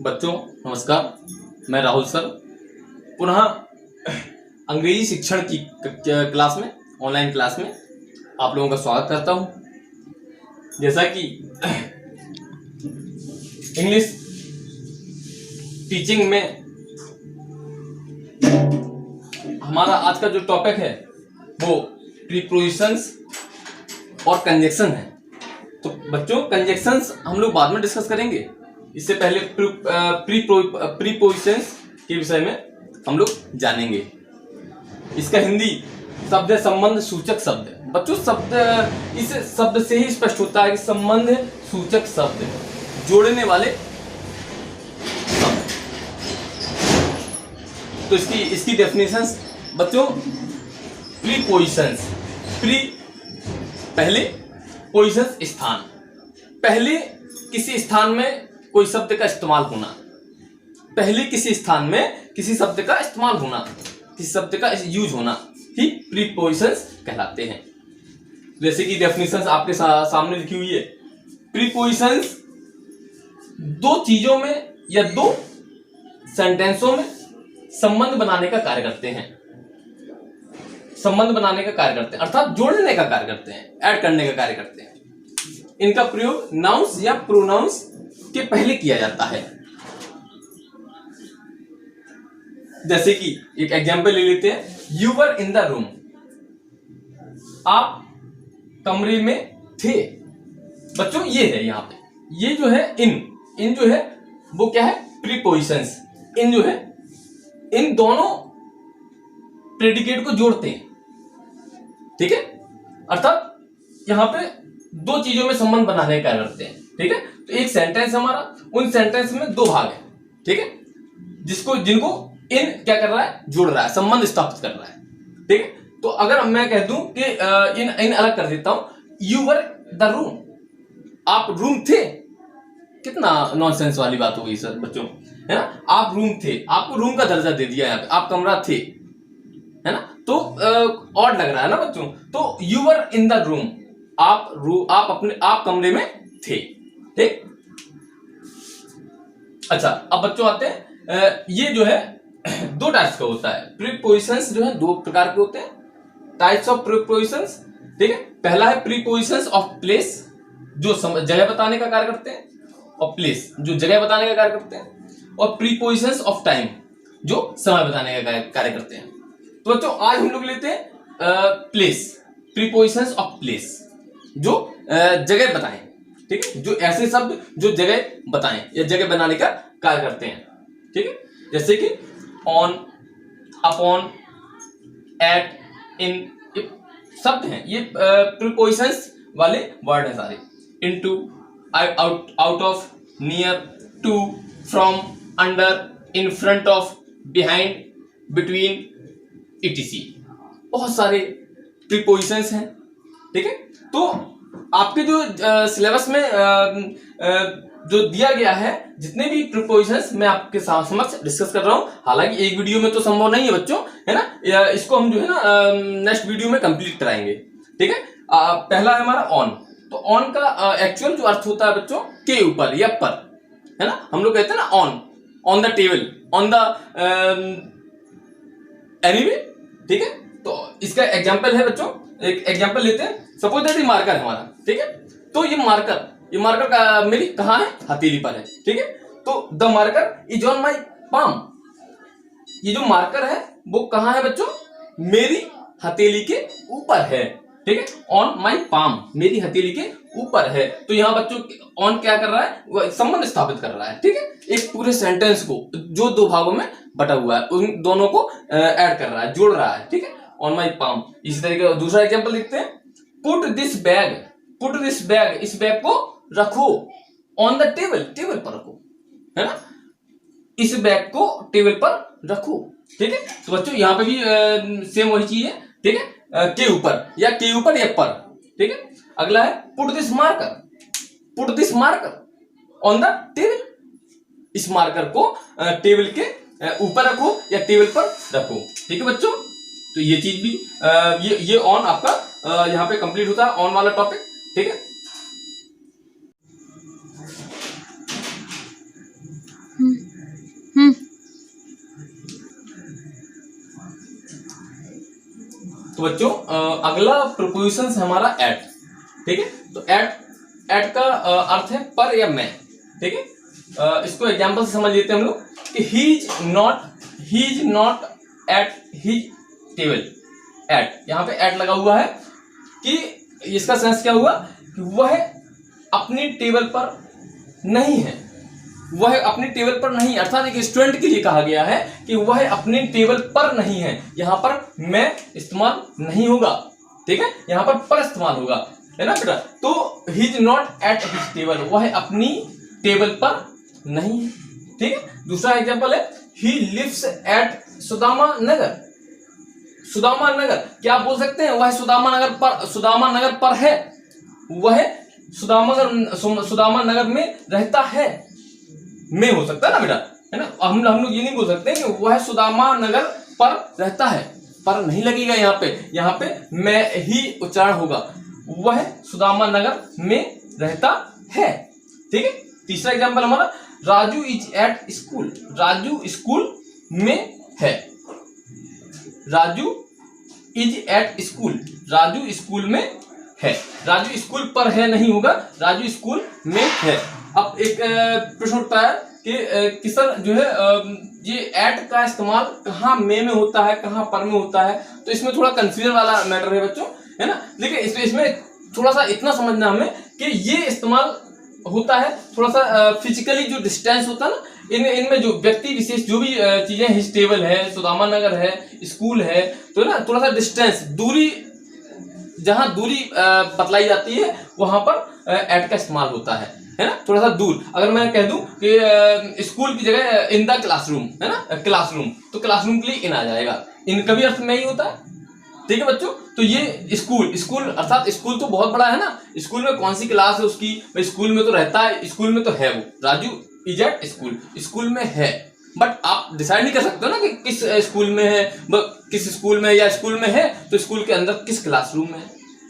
बच्चों नमस्कार, मैं राहुल सर पुनः अंग्रेजी शिक्षण की क्लास में, ऑनलाइन क्लास में आप लोगों का स्वागत करता हूं। जैसा कि इंग्लिश टीचिंग में हमारा आज का जो टॉपिक है वो प्रीपोजिशंस और कंजक्शन है। तो बच्चों कंजक्शंस हम लोग बाद में डिस्कस करेंगे, इससे पहले प्रीपोजिशंस के विषय में हम लोग जानेंगे। इसका हिंदी शब्द है संबंध सूचक शब्द। बच्चों शब्द इस शब्द से ही स्पष्ट होता है कि संबंध सूचक शब्द, जोड़ने वाले शब्द। तो इसकी डेफिनेशंस बच्चों, प्रीपोजिशंस, प्री पहले, पोजिशंस स्थान, पहले किसी स्थान में कोई शब्द का इस्तेमाल होना, पहले किसी स्थान में किसी शब्द का इस्तेमाल होना, किसी शब्द का यूज होना ही प्रीपोजिशंस कहलाते हैं। जैसे कि डेफिनेशंस आपके सामने लिखी हुई है। प्रीपोजिशंस दो चीजों में या दो सेंटेंसों में संबंध बनाने का कार्य करते हैं, संबंध बनाने का कार्य करते हैं, अर्थात जोड़ने का कार्य करते हैं, ऐड करने का कार्य करते हैं। इनका प्रयोग नाउन्स या प्रोनाउंस के पहले किया जाता है। जैसे कि एक एग्जांपल ले लेते हैं, you were in the room, आप कमरे में थे। बच्चों ये है यहां पे, ये जो है इन जो है वो क्या है, प्रीपोजिशंस। इन जो है इन दोनों प्रेडिकेट को जोड़ते हैं, ठीक है, अर्थात यहां पे दो चीजों में संबंध बनाने का कार्य करते हैं, ठीक है। तो एक सेंटेंस हमारा, उन सेंटेंस में दो भाग है, ठीक है, जिनको इन क्या कर रहा है, जोड़ रहा है, संबंध स्थापित कर रहा है, ठीक है। तो अगर मैं कह दूं कि इन अलग कर देता हूं, यू वर द रूम, आप रूम थे, कितना नॉनसेंस वाली बात हो गई सर बच्चों, है ना। आप रूम थे, आपको रूम का दर्जा दे दिया यहाँ पे, आप कमरा थे, है ना, तो ऑड लग रहा है ना बच्चों। तो you were in the room, आप कमरे में थे, ठीक। अच्छा अब बच्चों आते हैं, ये जो है दो टाइप्स का होता है। प्रीपोजिशंस जो है दो प्रकार के होते हैं, टाइप्स ऑफ प्रीपोजिशंस, ठीक है। पहला है प्रीपोजिशंस ऑफ प्लेस, जो जगह बताने का कार्य करते हैं, और प्लेस जो जगह बताने का कार्य करते हैं, और प्रीपोजिशंस ऑफ टाइम जो समय बताने का कार्य करते हैं। तो बच्चों आज हम लोग लेते हैं प्लेस, प्रीपोजिशंस ऑफ प्लेस, जो जगह बताएं, ठीक है, जो ऐसे शब्द जो जगह बताएं या जगह बनाने का कार्य करते हैं, ठीक है। जैसे कि ऑन, अपॉन, एट, इन, शब्द हैं ये प्रीपोजिशंस वाले वर्ड हैं सारे। Into, out of, near, to, from, under, in front of, behind, between, etc। बहुत सारे प्रीपोजिशंस हैं, ठीक है। तो आपके जो सिलेबस में जो दिया गया है, जितने भी प्रीपोजिशंस मैं आपके समक्ष डिस्कस कर रहा हूं, हालांकि एक वीडियो में तो संभव नहीं है बच्चों, है ना, इसको हम जो है ना नेक्स्ट वीडियो में कंप्लीट कराएंगे, ठीक है। पहला है हमारा ऑन। तो ऑन का एक्चुअल जो अर्थ होता है बच्चों, के ऊपर या पर, है ना, हम लोग कहते हैं ना on the table, on the anyway, ठीक है। तो इसका एग्जांपल है बच्चों, एक एग्जांपल लेते हैं। सपोज दैट ये मार्कर है हमारा, ठीक है। तो ये मार्कर का मेरी कहाँ है, हथेली पर है, ठीक है। तो the marker is on my palm, ये जो मार्कर है वो कहाँ है बच्चों, मेरी हथेली के ऊपर है, ठीक है। ऑन माई पाम, मेरी हथेली के ऊपर है। तो यहाँ बच्चों ऑन क्या कर रहा है, वो संबंध स्थापित कर रहा है, ठीक है। एक पूरे सेंटेंस को जो दो भागों में बटा हुआ है उन दोनों को ऐड कर रहा है, जोड़ रहा है, ठीक है, ऑन माई पाम। इसी तरीके दूसरा एग्जांपल देखते हैं। पुट दिस बैग, इस बैग को रखो ऑन द टेबल, टेबल पर रखो, है ना, इस बैग को टेबल पर रखो, ठीक है। तो बच्चों यहाँ पे भी सेम वही चीज है, ठीक है, के ऊपर या पर, ठीक है। अगला है put this marker on the table, इस मार्कर को टेबल के ऊपर रखो या टेबल पर रखो, ठीक है बच्चों। तो ये चीज भी ये ऑन आपका यहाँ पे कंप्लीट होता है, ऑन वाला टॉपिक, ठीक है। तो बच्चों अगला प्रीपोजिशन हमारा एट, ठीक है। तो एट का अर्थ है पर या में, ठीक है। इसको एग्जांपल से समझ लेते हैं हम लोग कि he is not at his table. At, यहाँ पे एट लगा हुआ है कि इसका सेंस क्या हुआ कि वह अपनी टेबल पर नहीं है, वह अपनी टेबल पर नहीं, अर्थात एक स्टूडेंट के लिए कहा गया है कि वह अपनी टेबल पर नहीं है। यहाँ पर मैं इस्तेमाल नहीं होगा, ठीक है, यहाँ पर इस्तेमाल होगा, है ना बेटा। तो ही is not at his table, वह अपनी टेबल पर नहीं है, ठीक है। दूसरा एग्जांपल है ही लिव्स एट सुदामा नगर। सुदामा नगर, क्या आप बोल सकते हैं वह सुदामा नगर पर है, वह सुदामा नगर में रहता है, में हो सकता है ना बेटा, है ना। हम लोग ये नहीं बोल सकते कि वह सुदामा नगर पर रहता है, पर नहीं लगेगा यहाँ पे मैं ही उच्चारण होगा, वह सुदामा नगर में रहता है, ठीक है। तीसरा एग्जांपल हमारा Raju is at school. Raju school में है, Raju is at school, Raju school में है। राजू स्कूल पर है नहीं होगा, राजू स्कूल में है। अब एक प्रश्न उठता है कि सर जो है ये एट का इस्तेमाल कहाँ में होता है, कहाँ पर में होता है, तो इसमें थोड़ा कंफ्यूजन वाला मैटर है बच्चों, है ना। लेकिन इसमें थोड़ा सा इतना समझना हमें कि ये इस्तेमाल होता है थोड़ा सा फिजिकली जो डिस्टेंस होता है ना, इनमें जो व्यक्ति विशेष जो भी चीजें, हिज टेबल है, सुदामा नगर है, स्कूल है, तो ना थोड़ा सा डिस्टेंस, दूरी, जहां दूरी बतलाई जाती है वहां पर एट का इस्तेमाल होता है ना, थोड़ा सा दूर। अगर मैं कह दूं कि स्कूल की जगह इन द क्लासरूम, है ना, क्लासरूम, तो क्लासरूम के लिए इन आ जाएगा, इन का भी अर्थ में ही होता है, ठीक है बच्चों। तो ये स्कूल अर्थात स्कूल तो बहुत बड़ा है ना, स्कूल में कौन सी क्लास है उसकी, स्कूल में तो रहता है, स्कूल में तो है वो, Raju is at school, school में है। बट आप डिसाइड नहीं कर सकते हो ना कि किस स्कूल में है, किस स्कूल में, या स्कूल में है तो स्कूल के अंदर किस क्लासरूम में है,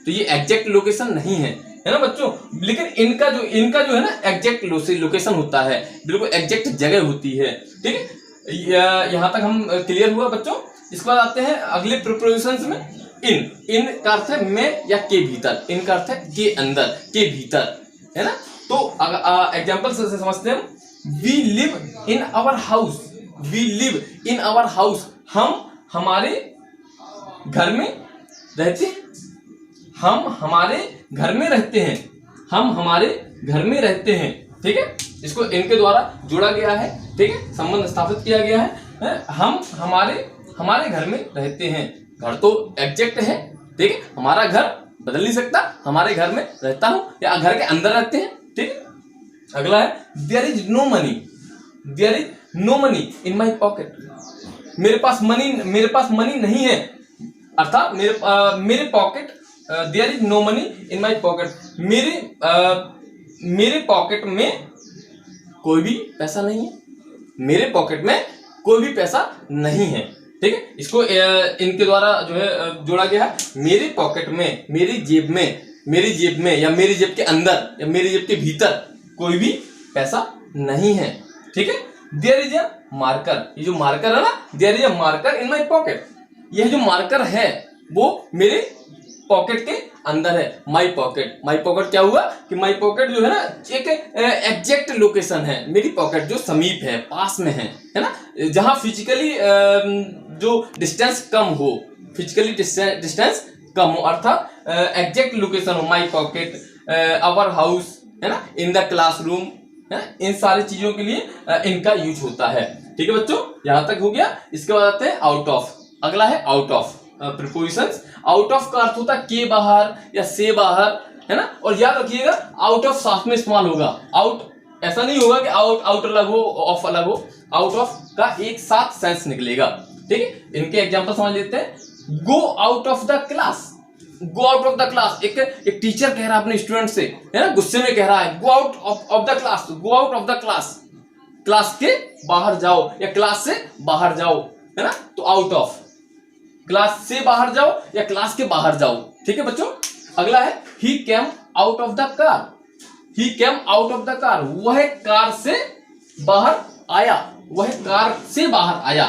तो ये एग्जैक्ट लोकेशन नहीं है, है ना बच्चों। लेकिन इनका जो है ना एग्जैक्ट लोकेशन होता है, बिल्कुल एग्जैक्ट जगह होती है, ठीक है। यहाँ तक हम क्लियर हुआ बच्चों। इसके बाद आते हैं अगले प्रीपोजिशंस में। इन का अर्थ है में या के भीतर, इन का अर्थ है के अंदर, के भीतर, है ना। तो एग्जाम्पल से समझते हैं। We live in our house, we live in our house, हम हमारे घर में रहते हैं, हम हमारे घर में रहते हैं, हम हमारे घर में रहते हैं, ठीक है। इसको इनके द्वारा जोड़ा गया है, ठीक है, संबंध स्थापित किया गया है। हम हमारे घर में रहते हैं, घर तो एग्जैक्ट है, ठीक है, हमारा घर बदल नहीं सकता, हमारे घर में रहता हूं या घर के अंदर रहते हैं, ठीक है। अगला है there is no money in my pocket. मेरे पास मनी नहीं है, अर्थात मेरे pocket, there is no money in my pocket, मेरे पॉकेट में कोई भी पैसा नहीं है, मेरे पॉकेट में कोई भी पैसा नहीं है, ठीक है। इसको इनके द्वारा जो है जोड़ा गया है। मेरे पॉकेट में, मेरी जेब में या मेरी जेब के अंदर या मेरी जेब के भीतर कोई भी पैसा नहीं है, ठीक है। देयर इज अ मार्कर, ये जो मार्कर है ना, there is a marker in my pocket, यह जो मार्कर है वो मेरे पॉकेट के अंदर है। माई पॉकेट क्या हुआ कि माई पॉकेट जो है ना एक एग्जैक्ट लोकेशन है, मेरी पॉकेट जो समीप है, पास में है ना, जहां फिजिकली जो डिस्टेंस कम हो, फिजिकली डिस्टेंस कम हो, अर्थात एग्जैक्ट लोकेशन हो। माई पॉकेट, आवर हाउस, है ना, इन द क्लासरूम, है, इन सारी चीजों के लिए इनका यूज होता है, ठीक है बच्चों। यहां तक हो गया। इसके बाद आते हैं आउट ऑफ। अगला है out of prepositions. Out of का अर्थ होता है के बाहर या से बाहर, है ना। और याद रखिएगा आउट ऑफ साथ में इस्तेमाल होगा। आउट ऐसा नहीं होगा कि आउट अलग हो, ऑफ अलग हो, आउट ऑफ का एक साथ सेंस निकलेगा, ठीक है। इनके एग्जांपल समझ लेते हैं। Go out of the class, go out of the class, एक टीचर कह रहा है अपने स्टूडेंट से, है ना, गुस्से में कह रहा है go out of the class, go out of the class, class के बाहर जाओ या क्लास से बाहर जाओ, है ना। तो आउट ऑफ, क्लास से बाहर जाओ या क्लास के बाहर जाओ, ठीक है बच्चों। अगला है he came out of the car, he came out of the car, वह कार से बाहर आया, वह कार से बाहर आया,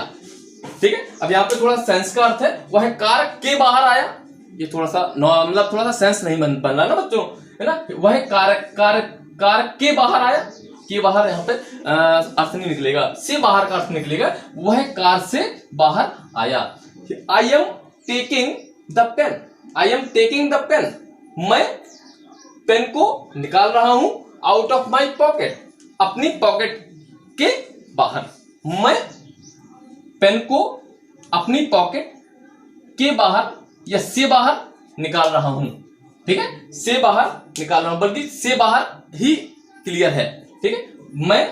ठीक है। अब यहाँ पे थोड़ा सेंस का अर्थ है वह कार के बाहर आया, ये थोड़ा सा मतलब थोड़ा सा सेंस नहीं बन रहा ना बच्चों, है ना। वह कार के बाहर आया, के बाहर यहाँ पे अर्थ नहीं निकलेगा, से बाहर का अर्थ निकलेगा, वह कार से बाहर आया। I am taking the pen, I am taking the pen, मैं पेन को निकाल रहा हूं आउट ऑफ माई पॉकेट, अपनी पॉकेट के बाहर। मैं पेन को अपनी पॉकेट के बाहर या से बाहर निकाल रहा हूं, ठीक है, से बाहर निकाल रहा हूं, बल्कि से बाहर ही क्लियर है, ठीक है। मैं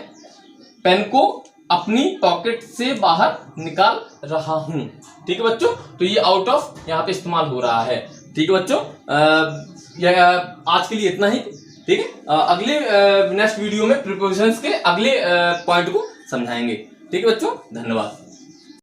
पेन को अपनी पॉकेट से बाहर निकाल रहा हूं, ठीक है बच्चों। तो ये आउट ऑफ यहाँ पे इस्तेमाल हो रहा है, ठीक है बच्चों। आज के लिए इतना ही, ठीक है। अगले नेक्स्ट वीडियो में प्रीपोजिशंस के अगले पॉइंट को समझाएंगे, ठीक है बच्चों। धन्यवाद।